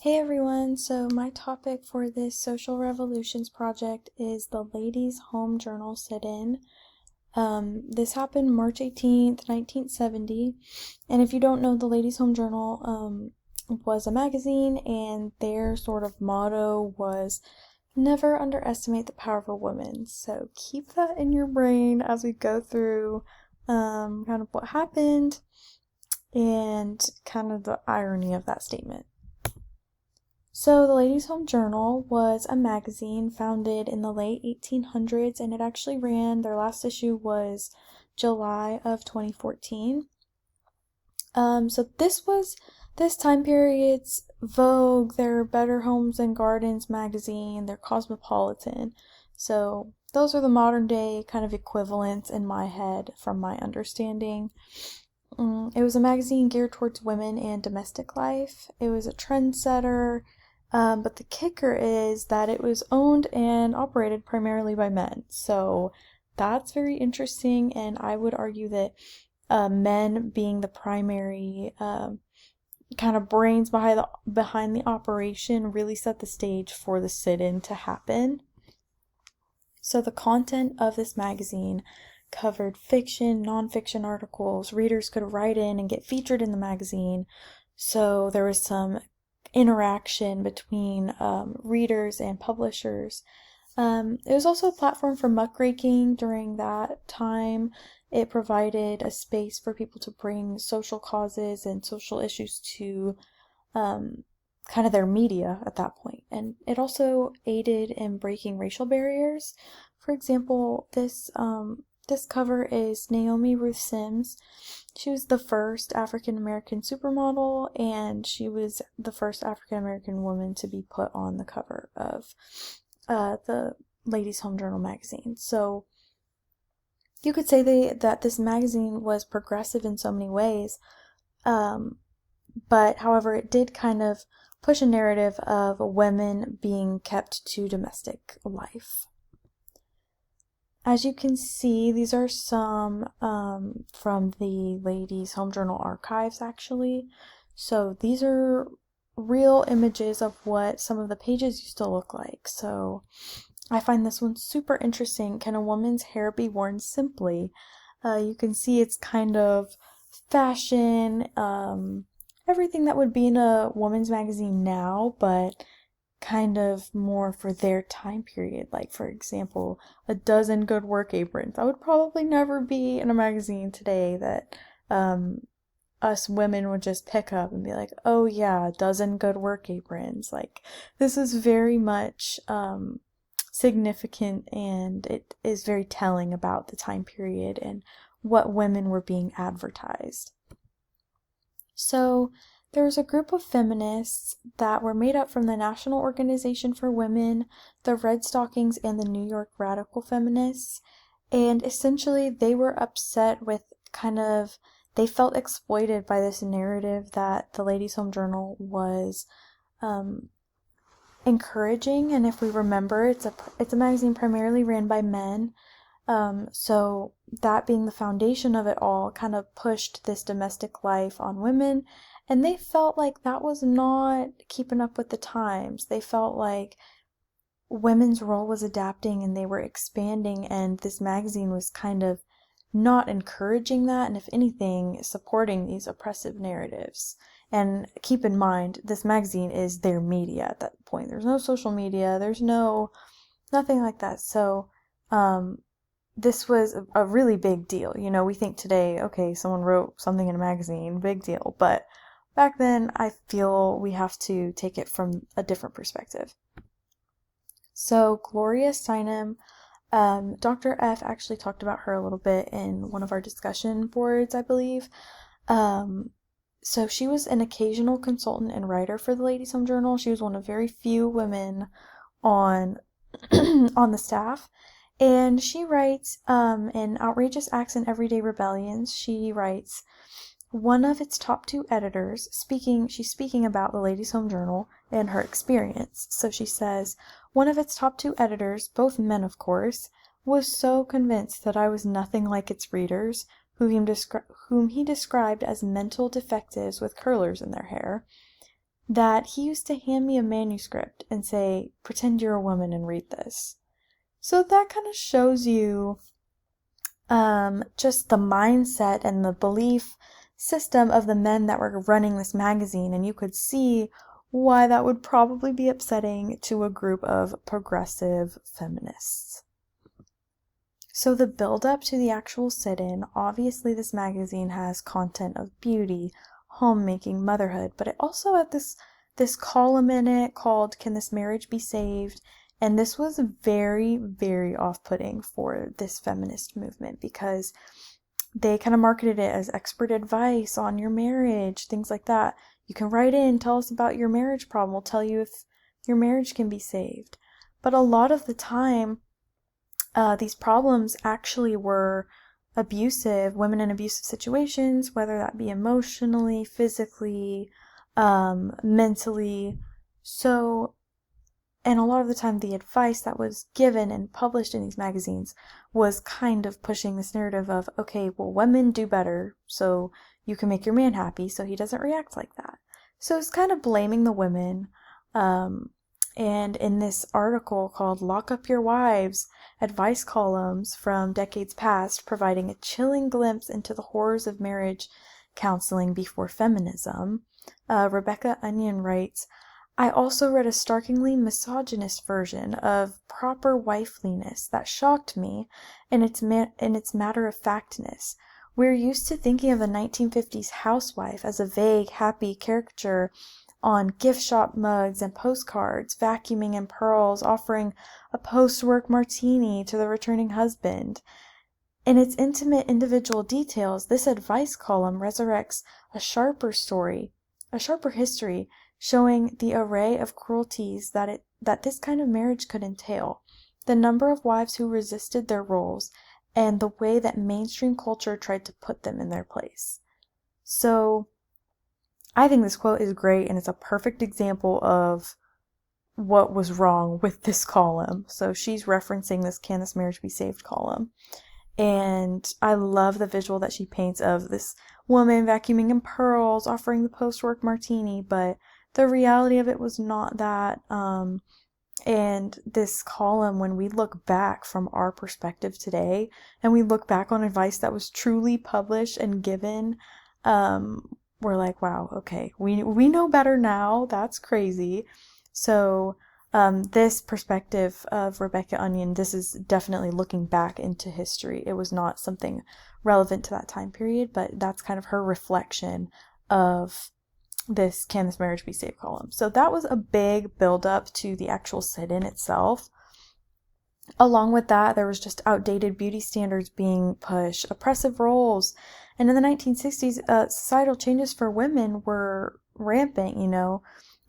Hey everyone, so my topic for this Social Revolutions project is the Ladies' Home Journal sit-in. This happened March 18th, 1970, and if you don't know, the Ladies' Home Journal was a magazine, and their sort of motto was never underestimate the power of a woman. So keep that in your brain as we go through kind of what happened and kind of the irony of that statement. So, the Ladies' Home Journal was a magazine founded in the late 1800s, and it actually their last issue was July of 2014. So this was this time period's Vogue, their Better Homes and Gardens magazine, their Cosmopolitan. So those are the modern day kind of equivalents in my head from my understanding. It was a magazine geared towards women and domestic life. It was a trendsetter, but the kicker is that it was owned and operated primarily by men. So that's very interesting, and I would argue that men being the primary kind of brains behind the operation really set the stage for the sit-in to happen. So the content of this magazine covered fiction, nonfiction articles. Readers could write in and get featured in the magazine. So there was some interaction between readers and publishers. It was also a platform for muckraking during that time. It provided a space for people to bring social causes and social issues to kind of their media at that point. And it also aided in breaking racial barriers. For example, this cover is Naomi Ruth Sims. She was the first African American supermodel, and she was the first African American woman to be put on the cover of the Ladies' Home Journal magazine. So you could say that this magazine was progressive in so many ways, but however, it did kind of push a narrative of women being kept to domestic life. As you can see, these are some from the Ladies' Home Journal archives, actually. So these are real images of what some of the pages used to look like. So I find this one super interesting. Can a woman's hair be worn simply? You can see it's kind of fashion, everything that would be in a woman's magazine now, but kind of more for their time period. Like, for example, a dozen good work aprons. That would probably never be in a magazine today that us women would just pick up and be like, oh yeah, a dozen good work aprons. Like, this is very much significant, and it is very telling about the time period and what women were being advertised. So there was a group of feminists that were made up from the National Organization for Women, the Red Stockings, and the New York Radical Feminists. And essentially, they were upset with they felt exploited by this narrative that the Ladies' Home Journal was encouraging. And if we remember, it's a magazine primarily ran by men. So that being the foundation of it all kind of pushed this domestic life on women, and they felt like that was not keeping up with the times. They felt like women's role was adapting and they were expanding, and this magazine was kind of not encouraging that, and if anything, supporting these oppressive narratives. And keep in mind, this magazine is their media at that point. There's no social media, there's nothing like that. So, this was a really big deal. You know, we think today, okay, someone wrote something in a magazine, big deal. But back then, I feel we have to take it from a different perspective. So, Gloria Steinem, Dr. F actually talked about her a little bit in one of our discussion boards, I believe. So she was an occasional consultant and writer for the Ladies' Home Journal. She was one of very few women on on the staff. And she writes, in Outrageous Acts and Everyday Rebellions, she writes, one of its top two editors, she's speaking about the Ladies' Home Journal and her experience. So she says, one of its top two editors, both men of course, was so convinced that I was nothing like its readers, whom he described as mental defectives with curlers in their hair, that he used to hand me a manuscript and say, pretend you're a woman and read this. So that kind of shows you just the mindset and the belief system of the men that were running this magazine, and you could see why that would probably be upsetting to a group of progressive feminists. So the build up to the actual sit-in, obviously this magazine has content of beauty, homemaking, motherhood, but it also had this column in it called Can This Marriage Be Saved? And this was very, very off-putting for this feminist movement because they kind of marketed it as expert advice on your marriage, things like that. You can write in, tell us about your marriage problem. We'll tell you if your marriage can be saved. But a lot of the time, these problems actually were abusive, women in abusive situations, whether that be emotionally, physically, mentally. So, and a lot of the time the advice that was given and published in these magazines was kind of pushing this narrative of, okay, well, women do better, so you can make your man happy so he doesn't react like that. So it's kind of blaming the women. And in this article called Lock Up Your Wives, advice columns from decades past providing a chilling glimpse into the horrors of marriage counseling before feminism, Rebecca Onion writes, I also read a starkly misogynist version of proper wifeliness that shocked me in its matter-of-factness. We're used to thinking of the 1950s housewife as a vague, happy caricature on gift shop mugs and postcards, vacuuming in pearls, offering a post-work martini to the returning husband. In its intimate individual details, this advice column resurrects a sharper history, showing the array of cruelties that this kind of marriage could entail, the number of wives who resisted their roles, and the way that mainstream culture tried to put them in their place. So, I think this quote is great, and it's a perfect example of what was wrong with this column. So she's referencing this Can This Marriage Be Saved column. And I love the visual that she paints of this woman vacuuming in pearls, offering the post-work martini, but the reality of it was not that. And this column, when we look back from our perspective today, and we look back on advice that was truly published and given, we're like, wow, okay, we know better now. That's crazy. So this perspective of Rebecca Onion, this is definitely looking back into history. It was not something relevant to that time period, but that's kind of her reflection of this Can This Marriage Be Saved column. So that was a big build up to the actual sit-in itself. Along with that, there was just outdated beauty standards being pushed, oppressive roles, and in the 1960s, societal changes for women were rampant,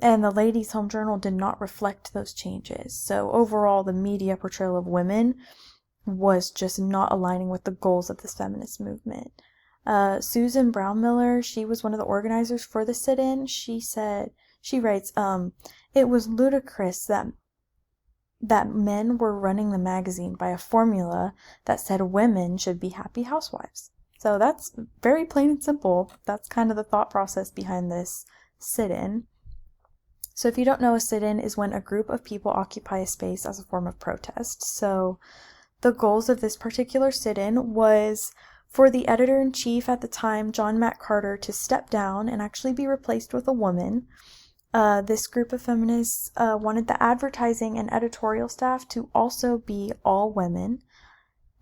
and the Ladies' Home Journal did not reflect those changes. So overall, the media portrayal of women was just not aligning with the goals of this feminist movement. Susan Brown Miller, she was one of the organizers for the sit-in. She writes, it was ludicrous that men were running the magazine by a formula that said women should be happy housewives. So that's very plain and simple. That's kind of the thought process behind this sit-in. So if you don't know, a sit-in is when a group of people occupy a space as a form of protest. So the goals of this particular sit-in was for the editor-in-chief at the time, John Matt Carter, to step down and actually be replaced with a woman. This group of feminists wanted the advertising and editorial staff to also be all women.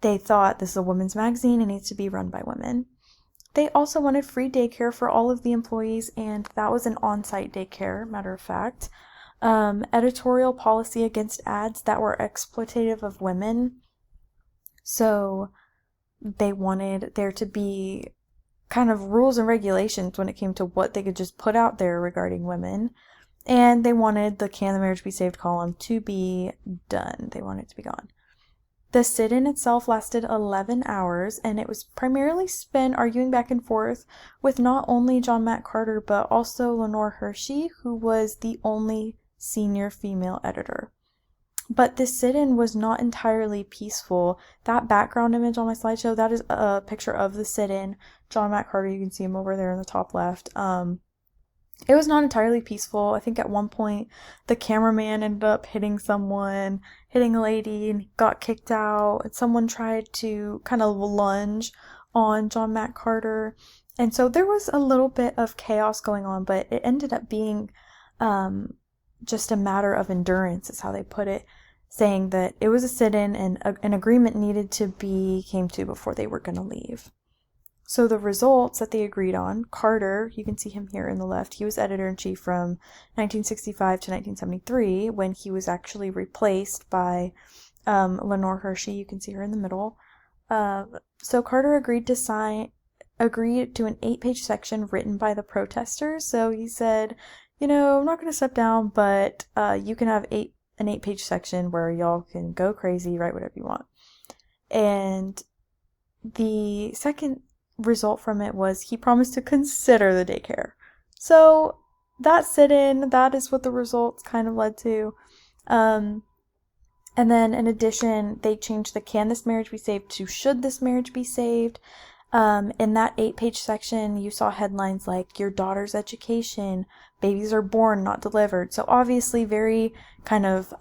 They thought this is a women's magazine, it needs to be run by women. They also wanted free daycare for all of the employees, and that was an on-site daycare, matter of fact. Editorial policy against ads that were exploitative of women. So they wanted there to be kind of rules and regulations when it came to what they could just put out there regarding women. And they wanted the Can the Marriage Be Saved column to be done. They wanted it to be gone. The sit-in itself lasted 11 hours, and it was primarily spent arguing back and forth with not only John Matt Carter, but also Lenore Hershey, who was the only senior female editor. But this sit-in was not entirely peaceful. That background image on my slideshow, that is a picture of the sit-in. John Matt Carter, you can see him over there in the top left. It was not entirely peaceful. I think at one point the cameraman ended up hitting someone, hitting a lady, and got kicked out. And someone tried to kind of lunge on John Matt Carter. And so there was a little bit of chaos going on, but it ended up being just a matter of endurance, is how they put it, saying that it was a sit-in and an agreement needed to be came to before they were going to leave. So the results that they agreed on, Carter, you can see him here in the left, he was editor-in-chief from 1965 to 1973, when he was actually replaced by Lenore Hershey. You can see her in the middle. So Carter agreed to an 8-page section written by the protesters. So he said, I'm not going to step down, but you can have an 8-page section where y'all can go crazy, write whatever you want. And the second result from it was he promised to consider the daycare. So that sit-in, that is what the results kind of led to. And then in addition, they changed the "can this marriage be saved" to "should this marriage be saved." In that 8-page section, you saw headlines like "your daughter's education," "babies are born, not delivered." So obviously very kind of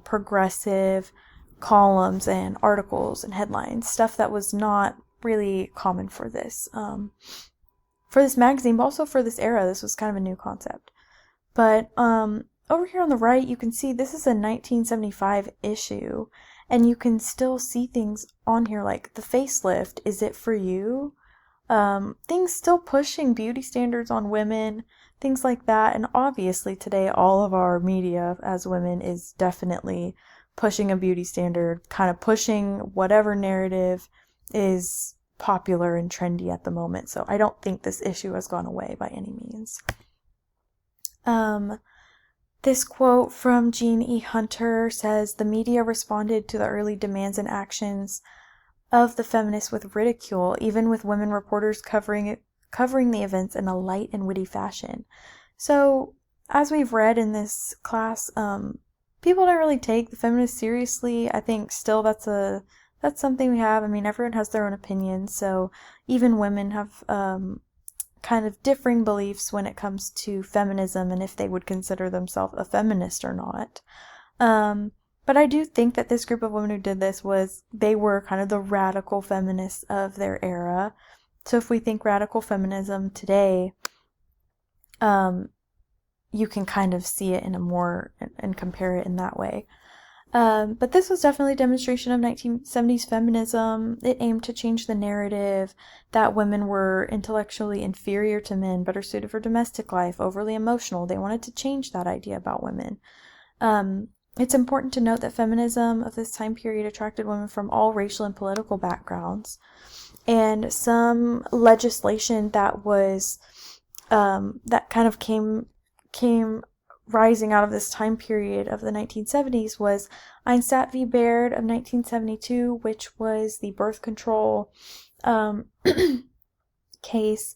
progressive columns and articles and headlines, stuff that was not really common for this magazine, but also for this era. This was kind of a new concept. But over here on the right, you can see this is a 1975 issue, and you can still see things on here like the facelift, is it for you? Things still pushing beauty standards on women, things like that. And obviously today all of our media as women is definitely pushing a beauty standard, kind of pushing whatever narrative is popular and trendy at the moment. So I don't think this issue has gone away by any means. This quote from Jean E. Hunter says, "The media responded to the early demands and actions of the feminists with ridicule, even with women reporters covering the events in a light and witty fashion." So, as we've read in this class, people don't really take the feminists seriously. I think still that's something we have. I mean, everyone has their own opinions, so even women have kind of differing beliefs when it comes to feminism and if they would consider themselves a feminist or not. But I do think that this group of women who did this they were kind of the radical feminists of their era. So if we think radical feminism today, you can kind of see it and compare it in that way. But this was definitely a demonstration of 1970s feminism. It aimed to change the narrative that women were intellectually inferior to men, better suited for domestic life, overly emotional. They wanted to change that idea about women. It's important to note that feminism of this time period attracted women from all racial and political backgrounds. And some legislation that was, that kind of came rising out of this time period of the 1970s was Einstat v. Baird of 1972, which was the birth control case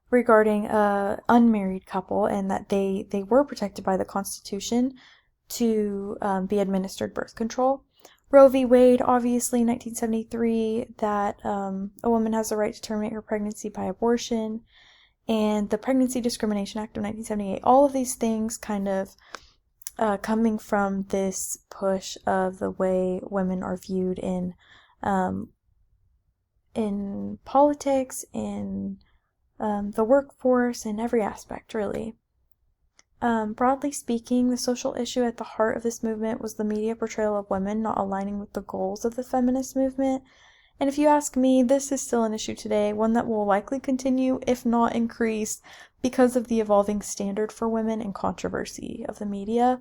regarding an unmarried couple, and that they were protected by the Constitution to be administered birth control. Roe v. Wade, obviously, 1973, that a woman has the right to terminate her pregnancy by abortion. And the Pregnancy Discrimination Act of 1978, all of these things kind of coming from this push of the way women are viewed in politics, in the workforce, in every aspect, really. Broadly speaking, the social issue at the heart of this movement was the media portrayal of women not aligning with the goals of the feminist movement. And if you ask me, this is still an issue today, one that will likely continue, if not increase, because of the evolving standard for women and controversy of the media.